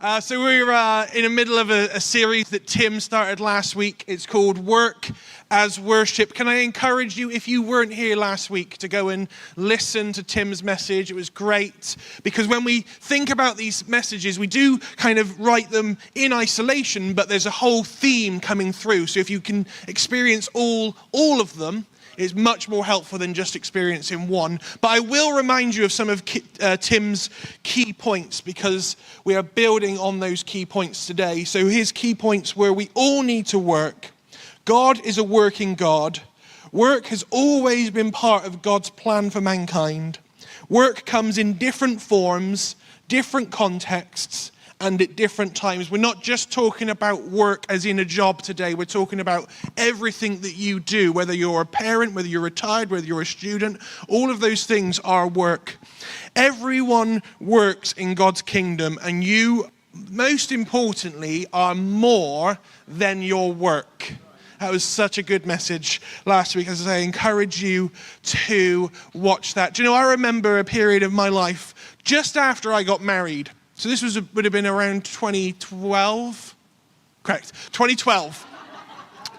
So we're in the middle of a series that Tim started last week. It's called Work as Worship. Can I encourage you, if you weren't here last week, to go and listen to Tim's message? It was great, because when we think about these messages, we do kind of write them in isolation, but there's a whole theme coming through. So if you can experience all of them, it's much more helpful than just experiencing one. But I will remind you of some of Tim's key points, because we are building on those key points today. So his key points were: we all need to work. God is a working God. Work has always been part of God's plan for mankind. Work comes in different forms, different contexts, and at different times. We're not just talking about work as in a job today. We're talking about everything that you do, whether you're a parent, whether you're retired, whether you're a student. All of those things are work. Everyone works in God's kingdom, and you, most importantly, are more than your work. That was such a good message last week. As I encourage you to watch that. Do you know, I remember a period of my life just after I got married. So this would have been around 2012, correct, 2012.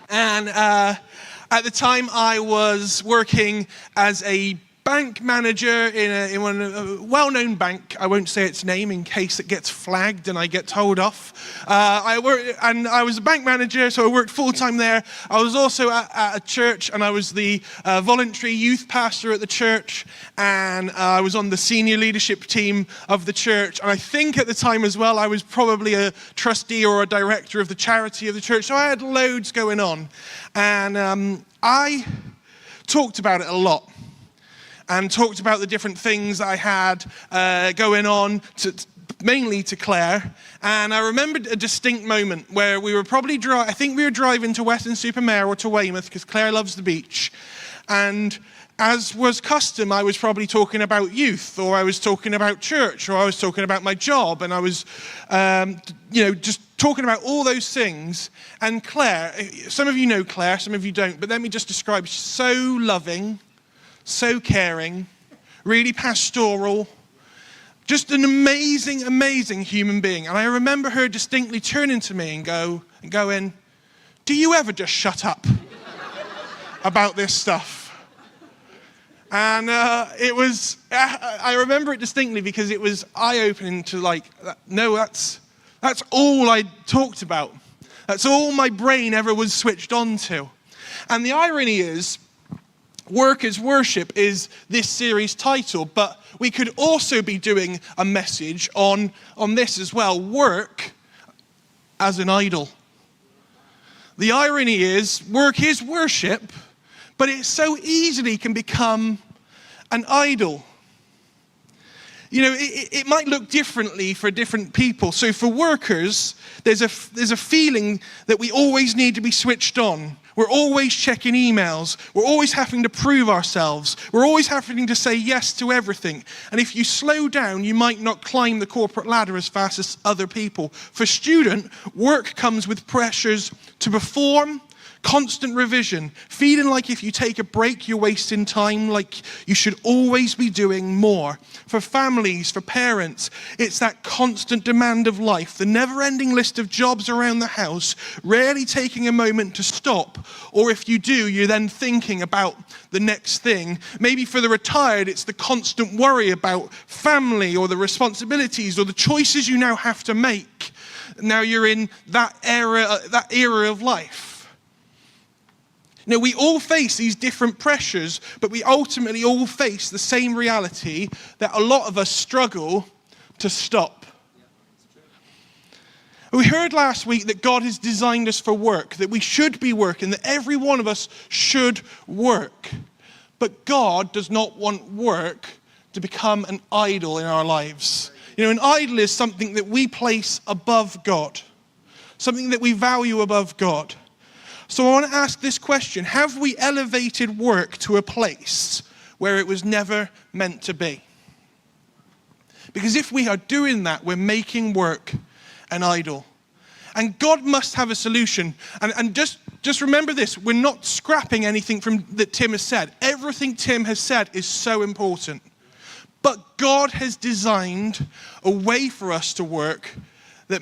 And at the time I was working as a bank manager in a well-known bank. I won't say its name in case it gets flagged and I get told off. I was a bank manager, so I worked full-time there. I was also at a church, and I was the voluntary youth pastor at the church, and I was on the senior leadership team of the church. And I think at the time as well, I was probably a trustee or a director of the charity of the church, so I had loads going on. And I talked about it a lot, and talked about the different things that I had going on, mainly to Claire. And I remembered a distinct moment where we were probably I think we were driving to Weston-super-Mare or to Weymouth, because Claire loves the beach. And as was custom, I was probably talking about youth, or I was talking about church, or I was talking about my job, and I was, just talking about all those things. And Claire, some of you know Claire, some of you don't, but let me just describe: she's so loving, so caring, really pastoral, just an amazing, amazing human being. And I remember her distinctly turning to me and going, "Do you ever just shut up about this stuff?" And I remember it distinctly because it was eye-opening to no, that's all I talked about. That's all my brain ever was switched on to. And the irony is, Work as Worship is this series title, but we could also be doing a message on this as well: work as an idol. The irony is, work is worship, but it so easily can become an idol. You know, it might look differently for different people. So for workers, there's a feeling that we always need to be switched on. We're always checking emails. We're always having to prove ourselves. We're always having to say yes to everything. And if you slow down, you might not climb the corporate ladder as fast as other people. For student, work comes with pressures to perform, constant revision, feeling like if you take a break, you're wasting time, like you should always be doing more. For families, for parents, it's that constant demand of life, the never-ending list of jobs around the house, rarely taking a moment to stop. Or if you do, you're then thinking about the next thing. Maybe for the retired, it's the constant worry about family, or the responsibilities, or the choices you now have to make. Now you're in that era of life. Now, we all face these different pressures, but we ultimately all face the same reality that a lot of us struggle to stop. We heard last week that God has designed us for work, that we should be working, that every one of us should work. But God does not want work to become an idol in our lives. You know, an idol is something that we place above God, something that we value above God. So I want to ask this question: have we elevated work to a place where it was never meant to be? Because if we are doing that, we're making work an idol. And God must have a solution. And just remember this: we're not scrapping anything that Tim has said. Everything Tim has said is so important. But God has designed a way for us to work that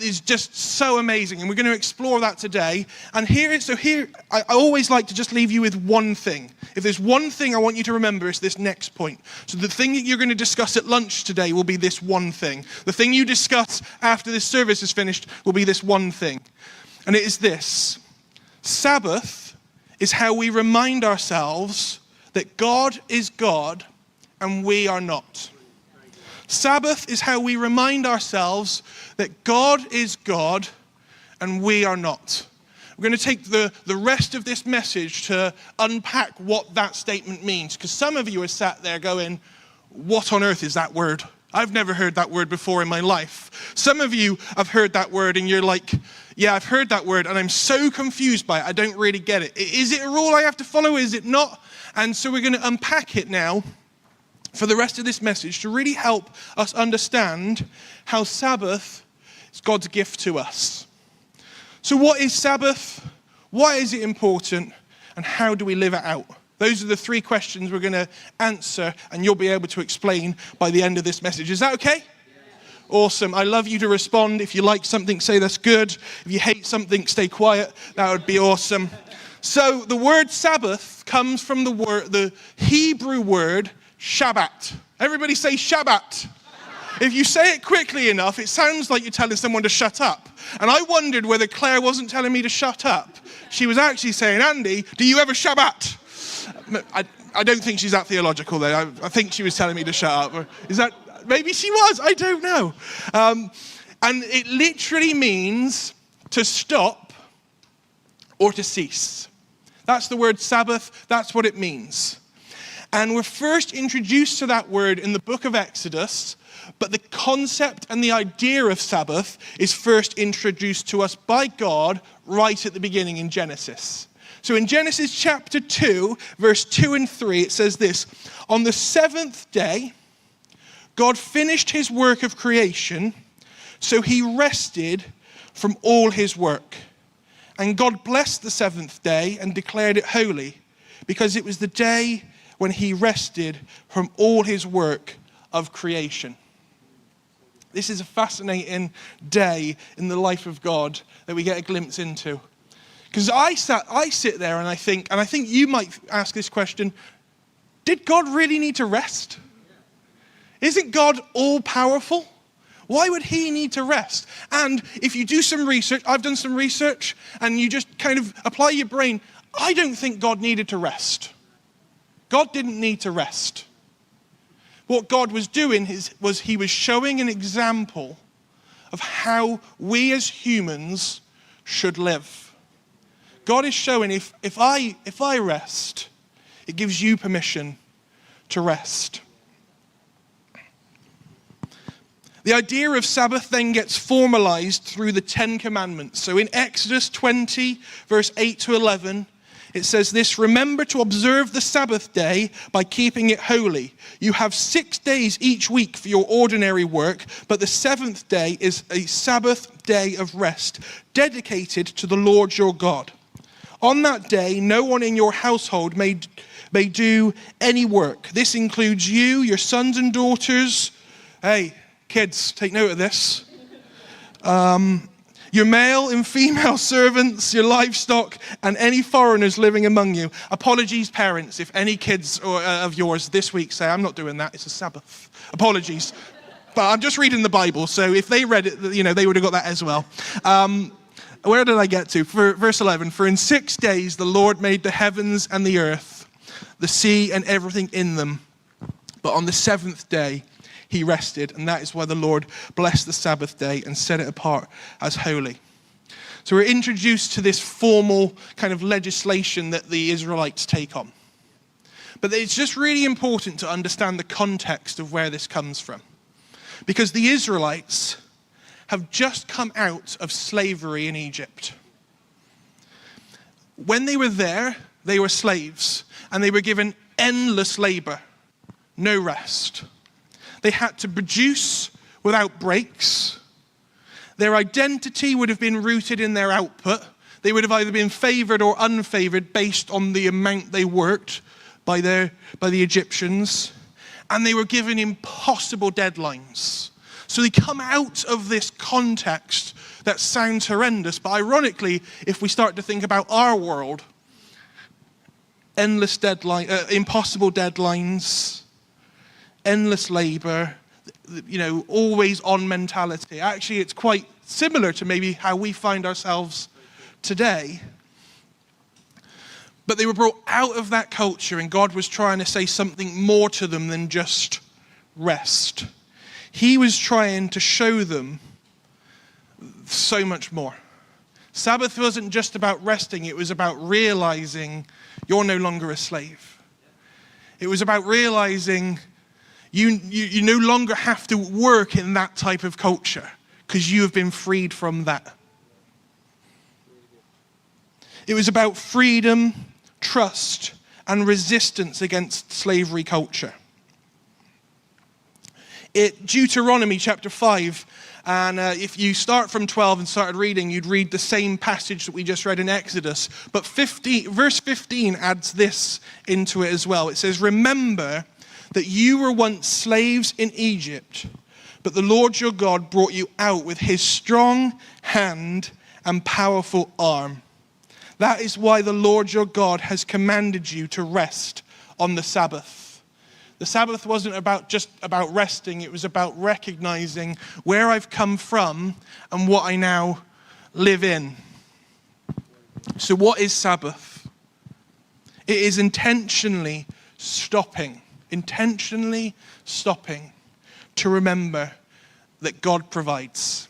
is just so amazing. And we're going to explore that today. And here, I always like to just leave you with one thing. If there's one thing I want you to remember, it's this next point. So the thing that you're going to discuss at lunch today will be this one thing. The thing you discuss after this service is finished will be this one thing. And it is this. Sabbath is how we remind ourselves that God is God and we are not. Sabbath is how we remind ourselves that God is God and we are not. We're going to take the rest of this message to unpack what that statement means. Because some of you are sat there going, what on earth is that word? I've never heard that word before in my life. Some of you have heard that word and you're like, yeah, I've heard that word and I'm so confused by it. I don't really get it. Is it a rule I have to follow? Is it not? And so we're going to unpack it now for the rest of this message to really help us understand how Sabbath is God's gift to us. So what is Sabbath? Why is it important? And how do we live it out? Those are the three questions we're going to answer, and you'll be able to explain by the end of this message. Is that okay? Awesome. I love you to respond. If you like something, say that's good. If you hate something, stay quiet. That would be awesome. So the word Sabbath comes from the Hebrew word Shabbat. Everybody say Shabbat. If you say it quickly enough, it sounds like you're telling someone to shut up. And I wondered whether Claire wasn't telling me to shut up. She was actually saying, Andy, do you ever Shabbat? I don't think she's that theological though. I think she was telling me to shut up. Is that, maybe she was, I don't know. And it literally means to stop or to cease. That's the word Sabbath, that's what it means. And we're first introduced to that word in the book of Exodus, but the concept and the idea of Sabbath is first introduced to us by God right at the beginning in Genesis. So in Genesis chapter 2, verse 2 and 3, it says this: on the seventh day, God finished his work of creation, so he rested from all his work. And God blessed the seventh day and declared it holy, because it was the day when he rested from all his work of creation. This is a fascinating day in the life of God that we get a glimpse into. Because I sit there and I think you might ask this question, did God really need to rest? Isn't God all-powerful? Why would he need to rest? And if you do some research, I've done some research, and you just kind of apply your brain, I don't think God needed to rest. God didn't need to rest. What God was doing was he was showing an example of how we as humans should live. God is showing if I rest, it gives you permission to rest. The idea of Sabbath then gets formalized through the Ten Commandments. So in Exodus 20, verse 8 to 11, it says this: remember to observe the Sabbath day by keeping it holy. You have 6 days each week for your ordinary work, but the seventh day is a Sabbath day of rest, dedicated to the Lord your God. On that day, no one in your household may do any work. This includes you, your sons and daughters. Hey, kids, take note of this. Your male and female servants, your livestock, and any foreigners living among you. Apologies, parents, if any kids of yours this week say, I'm not doing that, it's a Sabbath. Apologies. But I'm just reading the Bible, so if they read it, they would have got that as well. Where did I get to? For verse 11, for in 6 days the Lord made the heavens and the earth, the sea and everything in them. But on the seventh day, he rested, and that is why the Lord blessed the Sabbath day and set it apart as holy. So we're introduced to this formal kind of legislation that the Israelites take on. But it's just really important to understand the context of where this comes from. Because the Israelites have just come out of slavery in Egypt. When they were there, they were slaves, and they were given endless labor, no rest. They had to produce without breaks. Their identity would have been rooted in their output. They would have either been favored or unfavored based on the amount they worked by the Egyptians. And they were given impossible deadlines. So they come out of this context that sounds horrendous. But ironically, if we start to think about our world, endless impossible deadlines, endless labor, always on mentality. Actually, it's quite similar to maybe how we find ourselves today. But they were brought out of that culture, and God was trying to say something more to them than just rest. He was trying to show them so much more. Sabbath wasn't just about resting, it was about realizing you're no longer a slave. It was about realizing you no longer have to work in that type of culture because you have been freed from that. It was about freedom, trust, and resistance against slavery culture. Deuteronomy chapter 5, and if you start from 12 and started reading, you'd read the same passage that we just read in Exodus. But verse 15 adds this into it as well. It says, "Remember that you were once slaves in Egypt, but the Lord your God brought you out with his strong hand and powerful arm. That is why the Lord your God has commanded you to rest on the Sabbath." The Sabbath wasn't just about resting, it was about recognizing where I've come from and what I now live in. So what is Sabbath? It is intentionally stopping to remember that God provides,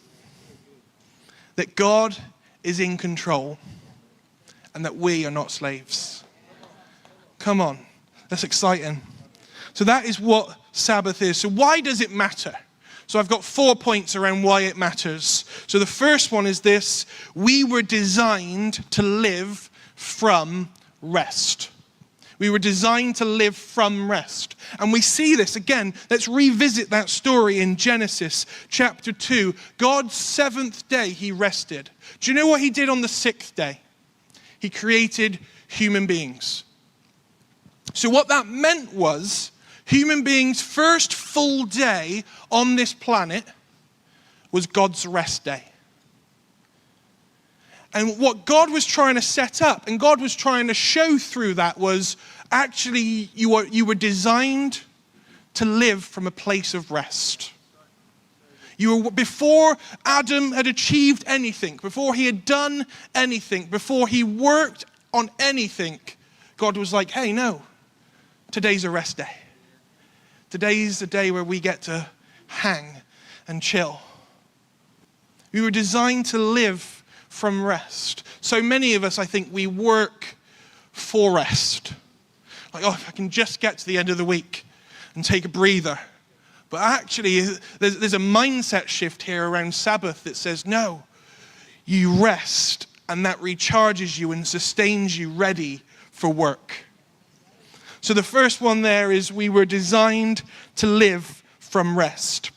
that God is in control, and that we are not slaves. Come on, that's exciting. So that is what Sabbath is. So why does it matter? So I've got 4 points around why it matters. So the first one is this: we were designed to live from rest. We were designed to live from rest. And we see this again. Let's revisit that story in Genesis chapter 2. God's seventh day, he rested. Do you know what he did on the sixth day? He created human beings. So what that meant was, human beings' first full day on this planet was God's rest day. And what God was trying to set up, and God was trying to show through that, was actually you were designed to live from a place of rest. Before Adam had achieved anything, before he had done anything, before he worked on anything, God was like, hey, no, today's a rest day. Today's the day where we get to hang and chill. We were designed to live from rest. So many of us, I think, we work for rest. Like, if I can just get to the end of the week and take a breather. But actually, there's a mindset shift here around Sabbath that says, no, you rest, and that recharges you and sustains you ready for work. So the first one there is we were designed to live from rest.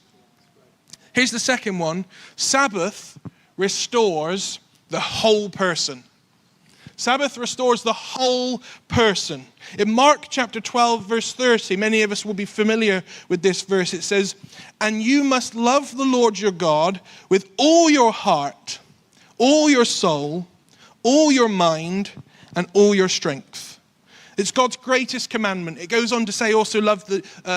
Here's the second one. Sabbath restores the whole person. Sabbath restores the whole person. In Mark chapter 12, verse 30, many of us will be familiar with this verse. It says, "And you must love the Lord your God with all your heart, all your soul, all your mind, and all your strength." It's God's greatest commandment. It goes on to say also love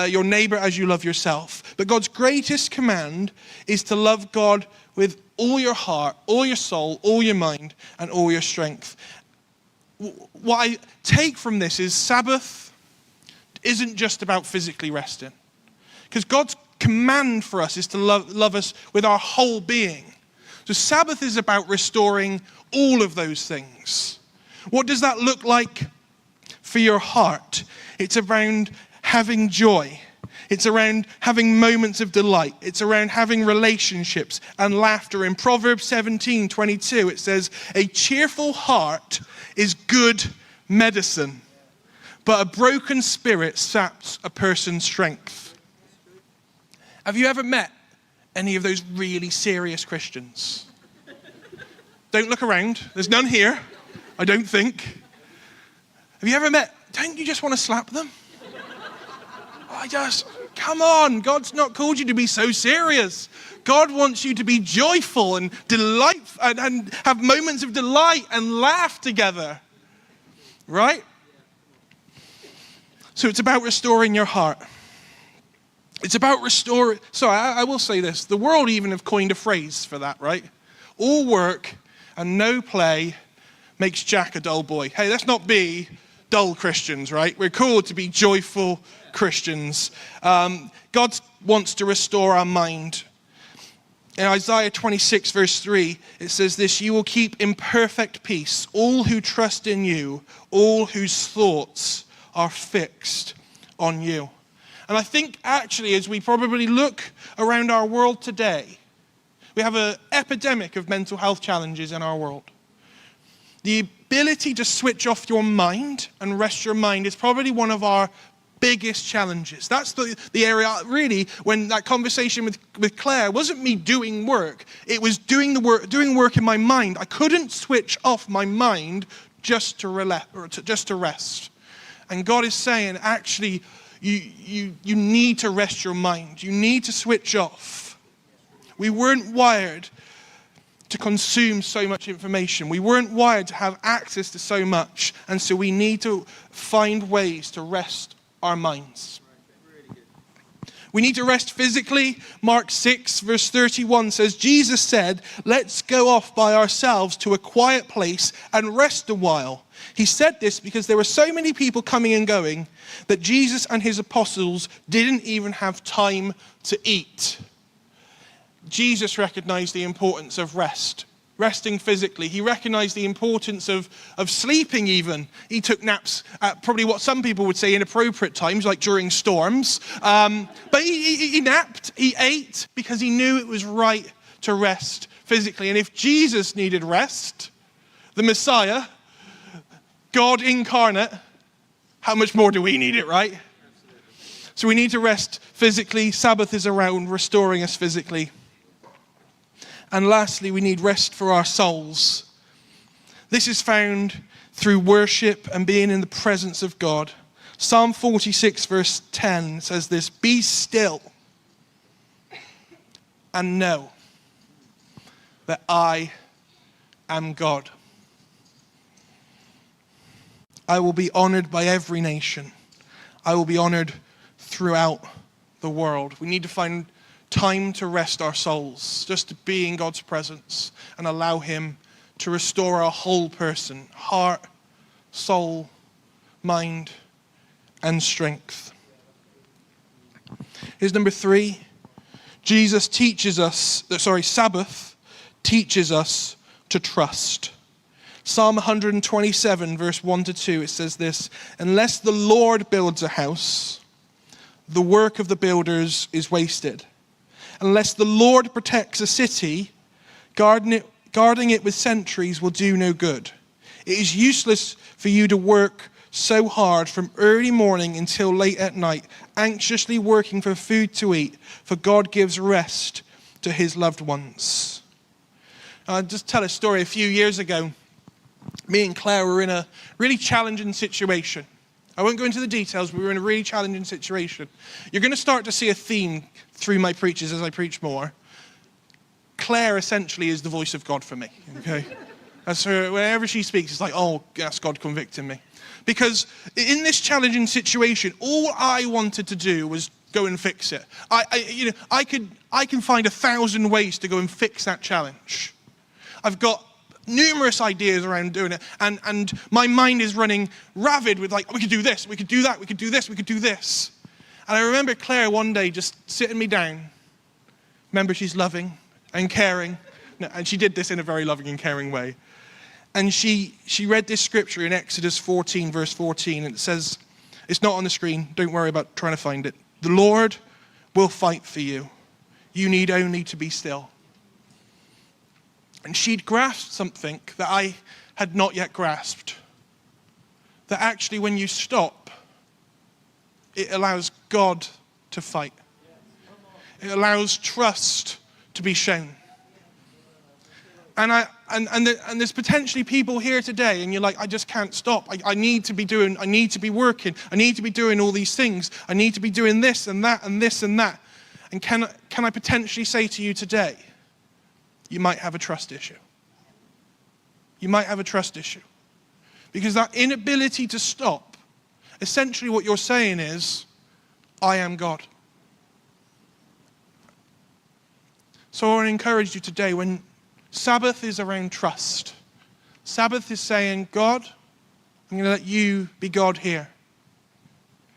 your neighbor as you love yourself. But God's greatest command is to love God with all your heart, all your soul, all your mind, and all your strength. What I take from this is Sabbath isn't just about physically resting. Because God's command for us is to love us with our whole being. So Sabbath is about restoring all of those things. What does that look like for your heart? It's around having joy. It's around having moments of delight. It's around having relationships and laughter. In Proverbs 17:22, it says, "A cheerful heart is good medicine, but a broken spirit saps a person's strength." Have you ever met any of those really serious Christians? Don't look around. There's none here, I don't think. Have you ever met, don't you just want to slap them? come on, God's not called you to be so serious. God wants you to be joyful and delight and have moments of delight and laugh together. Right? So it's about restoring your heart. It's about restoring. Sorry, I will say this. The world even have coined a phrase for that, right? All work and no play makes Jack a dull boy. Hey, let's not be dull Christians, right? We're called to be joyful Christians. God wants to restore our mind. In Isaiah 26, verse 3, it says this, you will keep in perfect peace all who trust in you, all whose thoughts are fixed on you. And I think actually as we probably look around our world today, we have an epidemic of mental health challenges in our world. The ability to switch off your mind and rest your mind is probably one of our biggest challenges. That's the area, really, when that conversation with Claire wasn't me doing work. It was doing work in my mind. I couldn't switch off my mind just to rest. And God is saying, actually, you need to rest your mind. You need to switch off. We weren't wired to consume so much information. We weren't wired to have access to so much. And so we need to find ways to rest our minds. We need to rest physically. Mark 6, verse 31 says, Jesus said, let's go off by ourselves to a quiet place and rest a while. He said this because there were so many people coming and going that Jesus and his apostles didn't even have time to eat. Jesus recognized the importance of resting physically. He recognized the importance of sleeping even. He took naps at probably what some people would say inappropriate times, like during storms. But he napped, he ate, because he knew it was right to rest physically. And if Jesus needed rest, the Messiah, God incarnate, how much more do we need it, right? So we need to rest physically. Sabbath is around restoring us physically. And lastly, we need rest for our souls. This is found through worship and being in the presence of God. Psalm 46, verse 10 says this, be still and know that I am God. I will be honored by every nation. I will be honored throughout the world. We need to find time to rest our souls, just to be in God's presence and allow him to restore our whole person, heart, soul, mind, and strength. Here's number 3. Sabbath teaches us to trust. Psalm 127, verse 1-2, it says this, unless the Lord builds a house, the work of the builders is wasted. Unless the Lord protects a city, guarding it with sentries will do no good. It is useless for you to work so hard from early morning until late at night, anxiously working for food to eat, for God gives rest to his loved ones. I'll just tell a story. A few years ago, me and Claire were in a really challenging situation. I won't go into the details, but we were in a really challenging situation. You're going to start to see a theme through my preaches as I preach more. Claire essentially is the voice of God for me, okay? That's her, whenever she speaks, it's like, oh, that's God convicting me. Because in this challenging situation, all I wanted to do was go and fix it. I can find 1,000 ways to go and fix that challenge. I've got numerous ideas around doing it, and my mind is running ravid with like, we could do this, we could do that, we could do this, we could do this. And I remember Claire one day just sitting me down. Remember, she's loving and caring, and she did this in a very loving and caring way. And she read this scripture in Exodus 14, verse 14, and it says, it's not on the screen, don't worry about trying to find it. The Lord will fight for you. You need only to be still. And she'd grasped something that I had not yet grasped. That actually when you stop, it allows God to fight. It allows trust to be shown. And And there's potentially people here today, and you're like, I just can't stop. I need to be working. I need to be doing all these things. I need to be doing this and that and this and that. And can I potentially say to you today, you might have a trust issue. You might have a trust issue. Because that inability to stop, essentially what you're saying is, I am God. So I want to encourage you today, when Sabbath is around trust. Sabbath is saying, God, I'm going to let you be God here.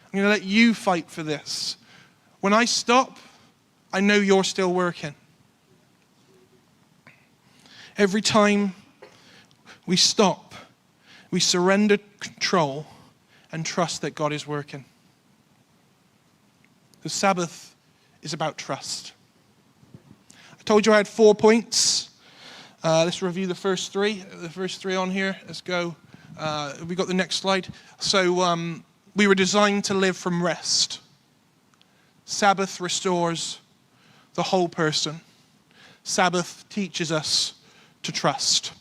I'm going to let you fight for this. When I stop, I know you're still working. Every time we stop, we surrender control and trust that God is working. The Sabbath is about trust. I told you I had 4 points. Let's review the first three. The first three on here. Let's go. We got the next slide. So we were designed to live from rest. Sabbath restores the whole person. Sabbath teaches us to trust.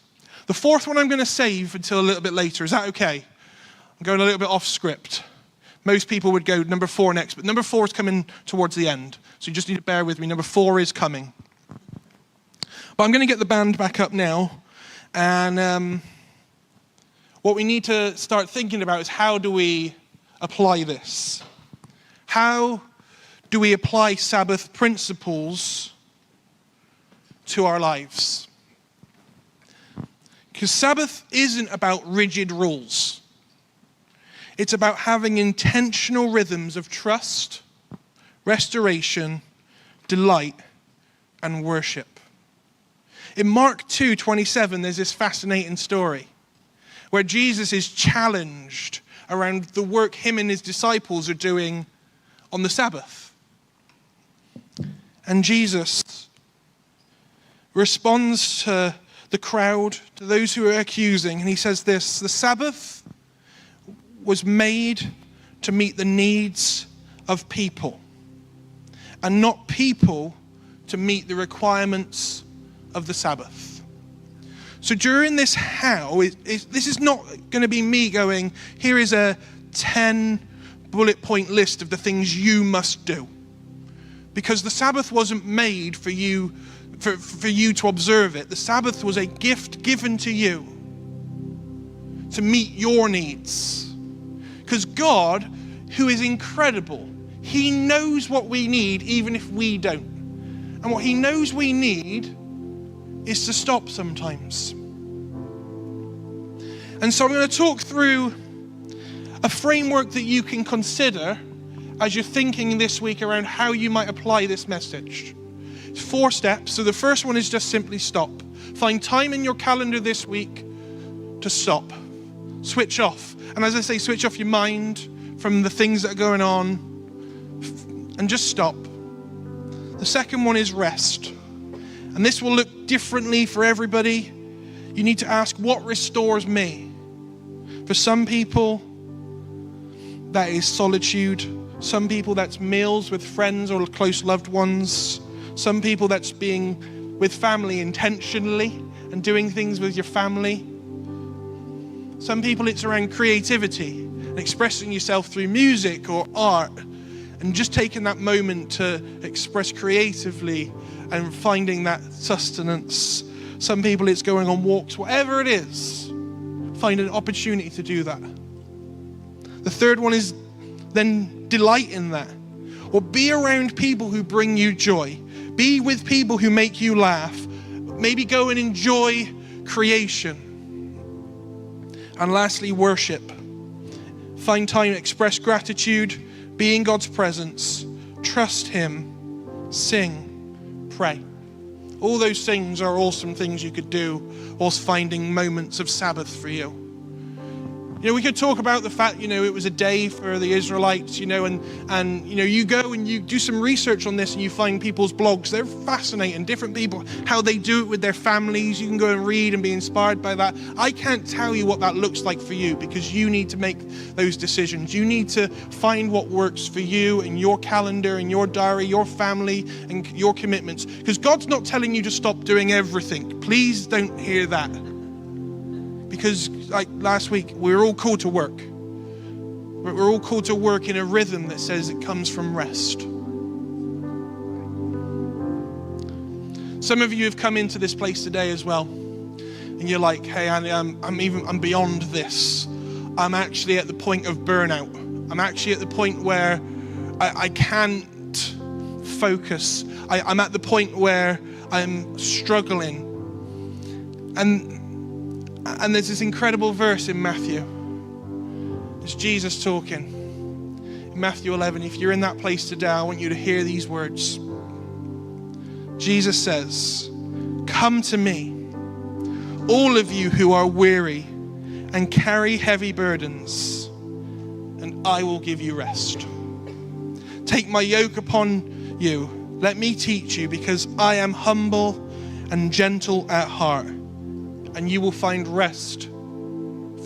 The fourth one I'm going to save until a little bit later. Is that okay? I'm going a little bit off script. Most people would go number 4 next, but number 4 is coming towards the end. So you just need to bear with me. Number 4 is coming. But I'm going to get the band back up now. And what we need to start thinking about is, how do we apply this? How do we apply Sabbath principles to our lives? Because Sabbath isn't about rigid rules. It's about having intentional rhythms of trust, restoration, delight, and worship. In Mark 2:27, there's this fascinating story where Jesus is challenged around the work him and his disciples are doing on the Sabbath. And Jesus responds to the crowd, to those who are accusing, and he says this: the Sabbath was made to meet the needs of people, and not people to meet the requirements of the Sabbath. So during this this is not going to be me going, here is a 10 bullet point list of the things you must do. Because the Sabbath wasn't made for you to observe it. The Sabbath was a gift given to you to meet your needs. Because God, who is incredible, he knows what we need even if we don't. And what he knows we need is to stop sometimes. And so I'm going to talk through a framework that you can consider as you're thinking this week around how you might apply this message. It's 4 steps. So the first one is just simply stop. Find time in your calendar this week to stop. Switch off. And as I say, switch off your mind from the things that are going on and just stop. The second one is rest. And this will look differently for everybody. You need to ask, what restores me? For some people, that is solitude. Some people, that's meals with friends or close loved ones. Some people, that's being with family intentionally and doing things with your family. Some people, it's around creativity and expressing yourself through music or art and just taking that moment to express creatively and finding that sustenance. Some people, it's going on walks. Whatever it is, find an opportunity to do that. The third one is then delight in that. Or be around people who bring you joy. Be with people who make you laugh. Maybe go and enjoy creation. And lastly, worship. Find time to express gratitude, be in God's presence, trust him, sing, pray. All those things are awesome things you could do whilst finding moments of Sabbath for you. We could talk about the fact, it was a day for the Israelites, and you go and you do some research on this and you find people's blogs. They're fascinating, different people, how they do it with their families. You can go and read and be inspired by that. I can't tell you what that looks like for you, because you need to make those decisions. You need to find what works for you and your calendar and your diary, your family and your commitments, because God's not telling you to stop doing everything. Please don't hear that. Because like last week, we're all called to work. We're all called to work in a rhythm that says it comes from rest. Some of you have come into this place today as well, and you're like, hey, Andy, I'm beyond this. I'm actually at the point of burnout. I'm actually at the point where I can't focus. I'm at the point where I'm struggling. And there's this incredible verse in Matthew. It's Jesus talking. In Matthew 11, if you're in that place today, I want you to hear these words. Jesus says, "Come to me, all of you who are weary and carry heavy burdens, and I will give you rest. Take my yoke upon you. Let me teach you, because I am humble and gentle at heart, and you will find rest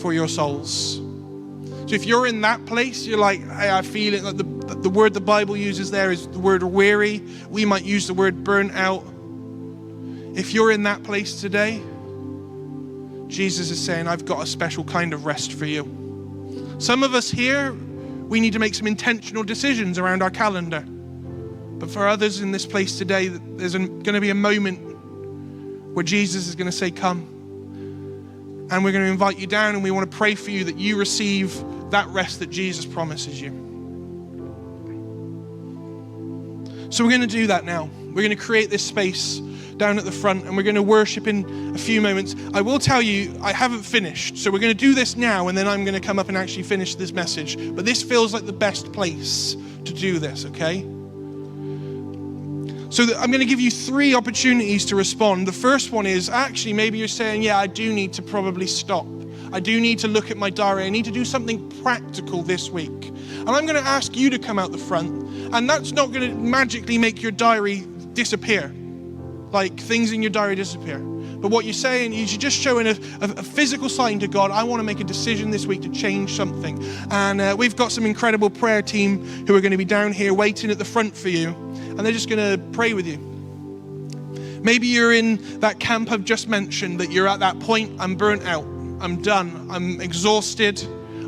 for your souls." So if you're in that place, you're like, hey, I feel it. Like the word the Bible uses there is the word weary. We might use the word burnt out. If you're in that place today, Jesus is saying, I've got a special kind of rest for you. Some of us here, we need to make some intentional decisions around our calendar. But for others in this place today, there's going to be a moment where Jesus is going to say, come. And we're going to invite you down, and we want to pray for you that you receive that rest that Jesus promises you. So we're going to do that now. We're going to create this space down at the front, and we're going to worship in a few moments. I will tell you, I haven't finished. So we're going to do this now, and then I'm going to come up and actually finish this message. But this feels like the best place to do this, okay? So I'm going to give you 3 opportunities to respond. The first one is, actually, maybe you're saying, yeah, I do need to probably stop. I do need to look at my diary. I need to do something practical this week. And I'm going to ask you to come out the front. And that's not going to magically make your diary disappear. Like things in your diary disappear. But what you're saying is you're just showing a physical sign to God. I want to make a decision this week to change something. And we've got some incredible prayer team who are going to be down here waiting at the front for you. And they're just going to pray with you. Maybe you're in that camp I've just mentioned, that you're at that point, I'm burnt out, I'm done, I'm exhausted,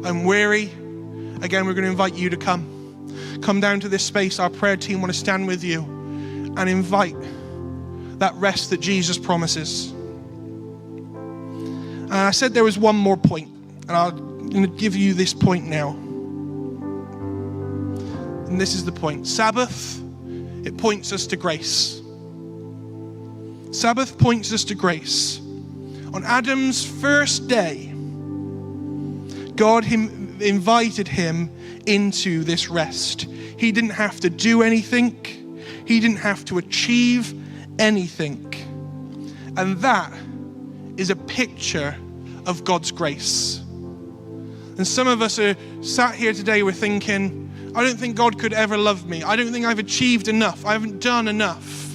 I'm weary. Again, we're going to invite you to come down to this space. Our prayer team want to stand with you and invite that rest that Jesus promises. And I said there was one more point, and I'm going to give you this point now. And this is the point. Sabbath, it points us to grace. Sabbath points us to grace. On Adam's first day, God invited him into this rest. He didn't have to do anything. He didn't have to achieve anything. And that is a picture of God's grace. And some of us are sat here today, we're thinking, I don't think God could ever love me. I don't think I've achieved enough. I haven't done enough.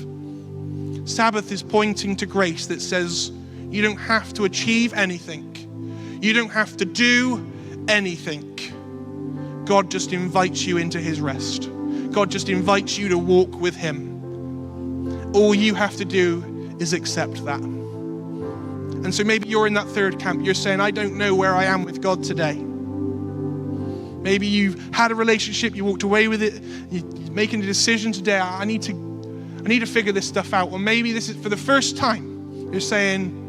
Sabbath is pointing to grace that says you don't have to achieve anything. You don't have to do anything. God just invites you into his rest. God just invites you to walk with him. All you have to do is accept that. And so maybe you're in that third camp. You're saying, I don't know where I am with God today. Maybe you've had a relationship, you walked away with it, you're making a decision today, I need to figure this stuff out. Or maybe this is for the first time, you're saying,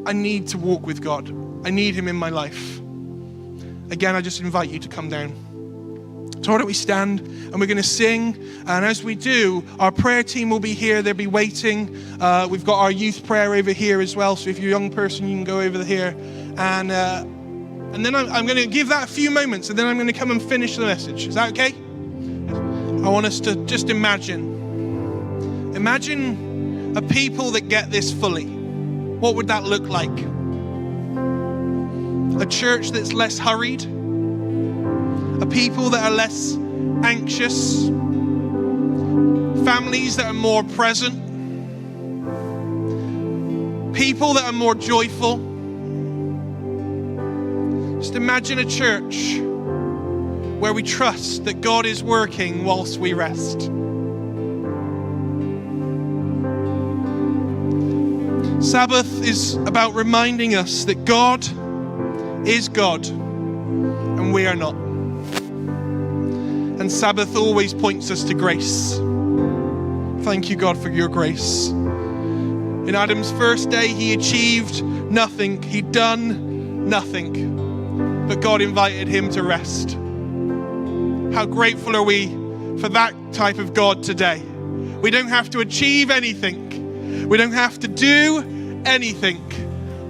I need to walk with God. I need him in my life. Again, I just invite you to come down. So why don't we stand, and we're going to sing, and as we do, our prayer team will be here, they'll be waiting. We've got our youth prayer over here as well, so if you're a young person, you can go over here. And then I'm going to give that a few moments, and then I'm going to come and finish the message. Is that okay? I want us to just imagine a people that get this fully. What would that look like? a church that's less hurried, a people that are less anxious, families that are more present, people that are more joyful. Just imagine a church where we trust that God is working whilst we rest. Sabbath is about reminding us that God is God and we are not. And Sabbath always points us to grace. Thank you, God, for your grace. In Adam's first day, he achieved nothing. He'd done nothing. But God invited him to rest. How grateful are we for that type of God today? We don't have to achieve anything. We don't have to do anything.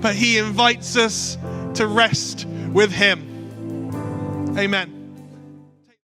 But he invites us to rest with him. Amen.